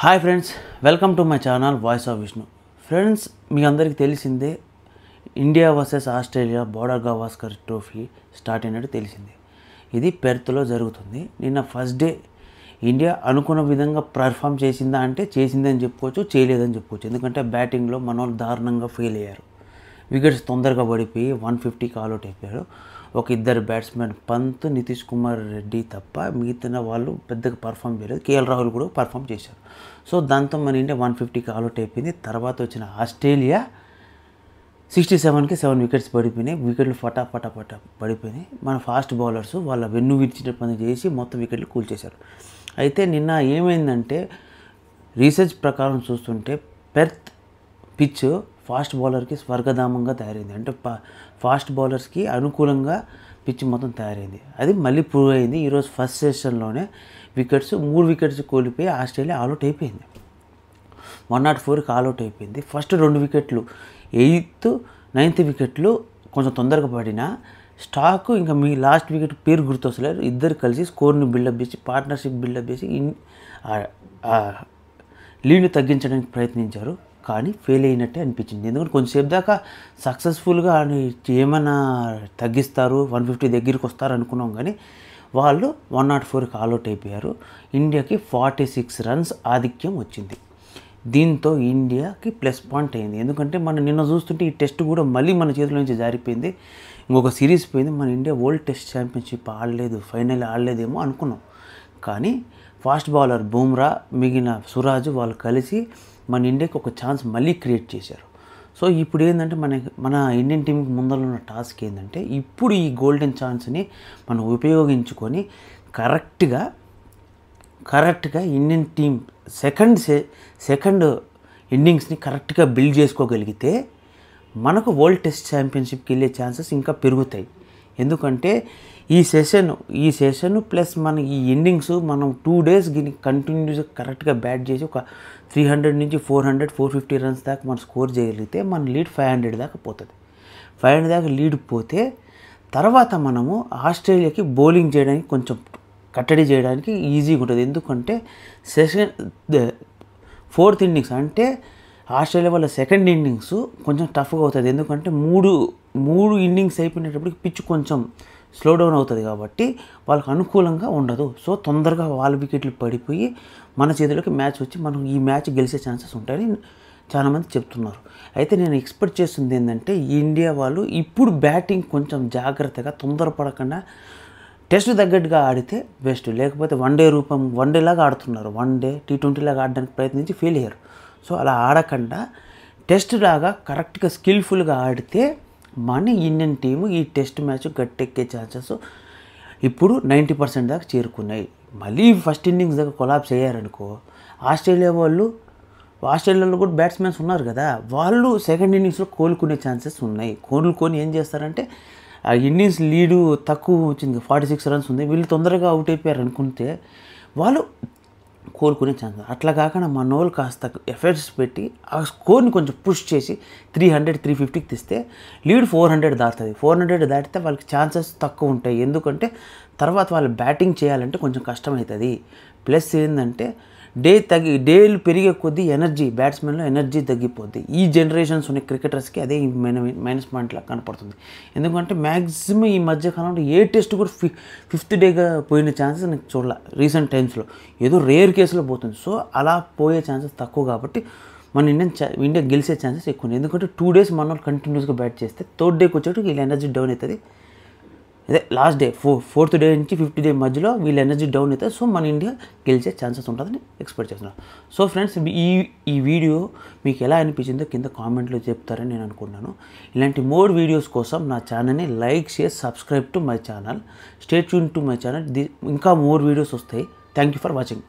Hi friends, welcome to my channel voice of Vishnu. Friends, మీ అందరికీ తెలిసిందే India versus Australia Border Gavaskar trophy start అయినట్టు తెలిసింది. ఇది పెర్త్లో జరుగుతుంది. నిన్న ఫస్ట్ డే ఇండియా అనుకున్న విధంగా పర్ఫామ్ చేసిందా అంటే చేసిందని చెప్పుకోవచ్చు, చేయలేదని చెప్పుకోవచ్చు. ఎందుకంటే బ్యాటింగ్లో మన వాళ్ళు దారుణంగా ఫెయిల్ అయ్యారు. వికెట్స్ తొందరగా పడిపోయి 150కి ఆల్అౌట్ అయిపోయారు. ఒక ఇద్దరు బ్యాట్స్మెన్ పంత్, నితీష్ కుమార్ రెడ్డి తప్ప మిగతా వాళ్ళు పెద్దగా పర్ఫామ్ చేయలేదు. కేఎల్ రాహుల్ కూడా పర్ఫామ్ చేశారు. సో దాంతో మన ఇండియా 150కి ఆల్అౌట్ అయిపోయింది. తర్వాత వచ్చిన ఆస్ట్రేలియా 67కి 7 వికెట్స్ పడిపోయినాయి. వికెట్లు ఫటాఫట పడిపోయినాయి. మన ఫాస్ట్ బౌలర్స్ వాళ్ళ వెన్ను విరిచిన పని చేసి మొత్తం వికెట్లు కూల్చేశారు. అయితే నిన్న ఏమైందంటే రీసెర్చ్ ప్రకారం చూస్తుంటే పెర్త్ పిచ్ ఫాస్ట్ బౌలర్కి స్వర్గధామంగా తయారైంది. అంటే ఫాస్ట్ బౌలర్స్కి అనుకూలంగా పిచ్ మొత్తం తయారైంది. అది మళ్ళీ ప్రూవ్ అయింది. ఈరోజు ఫస్ట్ సెషన్లోనే 3 వికెట్స్ కోల్పోయి ఆస్ట్రేలియా ఆల్అౌట్ అయిపోయింది. 104కి ఆల్అౌట్ అయిపోయింది. ఫస్ట్ 2 వికెట్లు 8th, 9th వికెట్లు కొంచెం తొందరగా పడినా స్టాక్ ఇంకా మీ లాస్ట్ వికెట్ పేరు గుర్తొస్తలేరు. ఇద్దరు కలిసి స్కోర్ని బిల్డప్ చేసి పార్ట్నర్షిప్ బిల్డప్ చేసి లీడ్ని తగ్గించడానికి ప్రయత్నించారు. కానీ ఫెయిల్ అయినట్టే అనిపించింది. ఎందుకంటే కొంచెంసేపు దాకా సక్సెస్ఫుల్గా ఏమైనా తగ్గిస్తారు, 150 దగ్గరికి వస్తారు అనుకున్నాం. కానీ వాళ్ళు 104కి ఆల్అౌట్ అయిపోయారు. ఇండియాకి 46 రన్స్ ఆధిక్యం వచ్చింది. దీంతో ఇండియాకి ప్లస్ పాయింట్ అయింది. ఎందుకంటే మనం నిన్న చూస్తుంటే ఈ టెస్ట్ కూడా మళ్ళీ మన చేతిలో నుంచి జారిపోయింది. ఇంకొక సిరీస్ పోయింది. మన ఇండియా వరల్డ్ టెస్ట్ ఛాంపియన్షిప్ ఆడలేదు, ఫైనల్ ఆడలేదేమో అనుకున్నాం. కానీ ఫాస్ట్ బౌలర్ బుమ్రా, మిగిలిన సురాజ్ వాళ్ళు కలిసి మన ఇండియాకి ఒక ఛాన్స్ మళ్ళీ క్రియేట్ చేశారు. సో ఇప్పుడు ఏంటంటే మన ఇండియన్ టీంకి ముందర ఉన్న టాస్క్ ఏంటంటే ఇప్పుడు ఈ గోల్డెన్ ఛాన్స్ని మనం ఉపయోగించుకొని కరెక్ట్గా ఇండియన్ టీం సెకండ్ ఇన్నింగ్స్ని కరెక్ట్గా బిల్డ్ చేసుకోగలిగితే మనకు వరల్డ్ టెస్ట్ ఛాంపియన్షిప్కి వెళ్ళే ఛాన్సెస్ ఇంకా పెరుగుతాయి. ఎందుకంటే ఈ సెషన్ ప్లస్ మన ఈ ఇన్నింగ్స్ మనం 2 days కంటిన్యూస్గా కరెక్ట్గా బ్యాట్ చేసి ఒక 300 నుంచి 400, 450 రన్స్ దాకా మనం స్కోర్ చేయగలిగితే మన లీడ్ 500 దాకా పోతుంది. 500 దాకా లీడ్ పోతే తర్వాత మనము ఆస్ట్రేలియాకి బౌలింగ్ చేయడానికి కొంచెం కట్టడి చేయడానికి ఈజీగా ఉంటుంది. ఎందుకంటే ఫోర్త్ ఇన్నింగ్స్ అంటే ఆస్ట్రేలియా వాళ్ళ సెకండ్ ఇన్నింగ్స్ కొంచెం టఫ్గా అవుతుంది. ఎందుకంటే మూడు ఇన్నింగ్స్ అయిపోయినప్పటికి పిచ్ కొంచెం స్లో డౌన్ అవుతుంది కాబట్టి వాళ్ళకి అనుకూలంగా ఉండదు. సో తొందరగా వాళ్ళ వికెట్లు పడిపోయి మన చేతిలోకి మ్యాచ్ వచ్చి మనం ఈ మ్యాచ్ గెలిచే ఛాన్సెస్ ఉంటాయని చాలామంది చెప్తున్నారు. అయితే నేను ఎక్స్పెక్ట్ చేస్తుంది ఏంటంటే ఇండియా వాళ్ళు ఇప్పుడు బ్యాటింగ్ కొంచెం జాగ్రత్తగా తొందరపడకుండా టెస్ట్ తగ్గట్టుగా ఆడితే బెస్ట్. లేకపోతే వన్డే లాగా ఆడుతున్నారు. T20 లాగా ఆడడానికి ప్రయత్నించి ఫెయిల్ అయ్యారు. సో అలా ఆడకుండా టెస్ట్ లాగా కరెక్ట్గా స్కిల్ఫుల్గా ఆడితే మన ఇండియన్ టీము ఈ టెస్ట్ మ్యాచ్ గట్టెక్కే ఛాన్సెస్ ఇప్పుడు 90% దాకా చేరుకున్నాయి. మళ్ళీ ఫస్ట్ ఇన్నింగ్స్ దాకా కొలాప్స్ అయ్యారనుకో ఆస్ట్రేలియాలో కూడా బ్యాట్స్మెన్స్ ఉన్నారు కదా, వాళ్ళు సెకండ్ ఇన్నింగ్స్లో కోలుకునే ఛాన్సెస్ ఉన్నాయి. కోలుకొని ఏం చేస్తారంటే ఆ ఇన్నింగ్స్ లీడు తక్కువ వచ్చింది, 46 రన్స్ ఉంది, వీళ్ళు తొందరగా అవుట్ అయిపోయారు అనుకుంటే వాళ్ళు కోలుకునే ఛాన్స్. అట్లా కాకుండా మన వాళ్ళు కాస్త ఎఫర్ట్స్ పెట్టి ఆ స్కోర్ని కొంచెం పుష్ చేసి 300, 350కి తీస్తే లీడ్ 400 దాటుతుంది. 400 దాటితే వాళ్ళకి ఛాన్సెస్ తక్కువ ఉంటాయి. ఎందుకంటే తర్వాత వాళ్ళు బ్యాటింగ్ చేయాలంటే కొంచెం కష్టమవుతుంది. ప్లస్ ఏంటంటే డేలు పెరిగే కొద్దీ బ్యాట్స్మెన్లో ఎనర్జీ తగ్గిపోద్ది. ఈ జనరేషన్స్ ఉన్న క్రికెటర్స్కి అదే మైనస్ పాయింట్లా కనపడుతుంది. ఎందుకంటే మ్యాక్సిమం ఈ మధ్యకాలంలో ఏ టెస్ట్ కూడా 5th డేగా పోయిన ఛాన్సెస్ నాకు చూడాల రీసెంట్ టైమ్స్లో. ఏదో రేర్ కేసులో పోతుంది. సో అలా పోయే ఛాన్సెస్ తక్కువ కాబట్టి మన ఇండియా గెలిచే ఛాన్సెస్ ఎక్కువ. ఎందుకంటే 2 days మన వాళ్ళు కంటిన్యూస్గా బ్యాట్ చేస్తే 3rd డేకి వచ్చేటప్పుడు వీళ్ళ ఎనర్జీ డౌన్ అవుతుంది. అదే లాస్ట్ డే 4th డే నుంచి 5th డే మధ్యలో వీళ్ళ ఎనర్జీ డౌన్ అవుతుంది. సో మన ఇండియా గెలిచే ఛాన్సెస్ ఉంటుందని ఎక్స్పెక్ట్ చేస్తున్నాను. సో ఫ్రెండ్స్, ఈ వీడియో మీకు ఎలా అనిపించిందో కింద కామెంట్లో చెప్తారని నేను అనుకుంటున్నాను. ఇలాంటి మోర్ వీడియోస్ కోసం నా ఛానల్ని like, share, subscribe to my channel. Stay tune to my channel. ఇంకా మోర్ వీడియోస్ వస్తాయి. Thank you for watching.